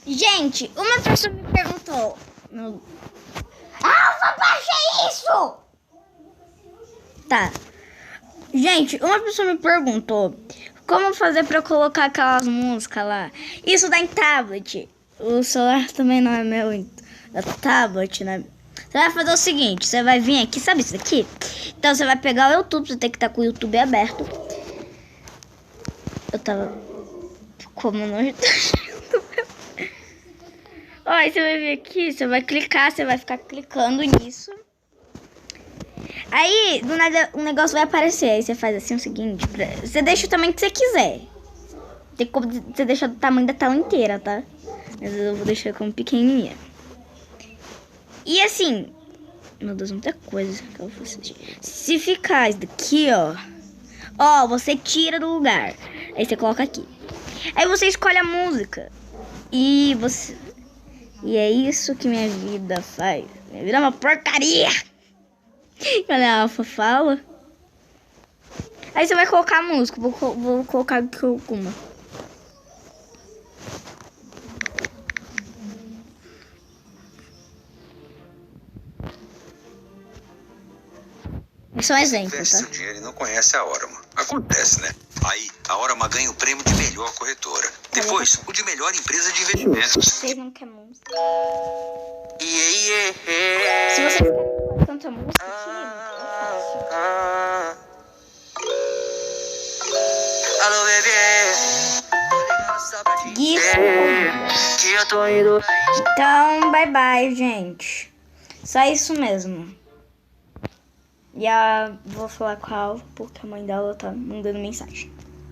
Gente, uma pessoa me perguntou. Alfa, baixa isso! Tá. Gente, uma pessoa me perguntou como fazer pra colocar aquelas músicas lá. Isso dá em tablet. O celular também não é meu. Da tablet, né? Você vai fazer o seguinte, você vai vir aqui, sabe isso aqui? Então você vai pegar o YouTube, você tem que estar com o YouTube aberto. Eu tava... Como não... Ó, aí você vai vir aqui, você vai clicar, você vai ficar clicando nisso. Aí, do nada, um negócio vai aparecer. Aí você faz assim o seguinte, você deixa o tamanho que você quiser. Tem como você deixar do tamanho da tela inteira, tá? Mas eu vou deixar como pequenininha. E assim... Meu Deus, muita coisa que eu vou assistir. Se ficar isso daqui, ó, você tira do lugar. Aí você coloca aqui. Aí você escolhe a música. E você... E é isso que minha vida faz. Minha vida é uma porcaria. Quando a Alfa fala. Aí você vai colocar a música. Vou colocar alguma. Isso é um exemplo, tá? Investe seu dinheiro e não conhece a Orama. Acontece, né? Aí, a Orama ganha o prêmio de melhor corretora. Depois, o de melhor empresa de investimentos. Vocês não querem música? Se vocês querem tanta música aqui, Alô, bebê. Isso. Que eu tô indo. Então, bye bye, gente. Só isso mesmo. E vou falar com a Alva porque a mãe dela tá mandando mensagem.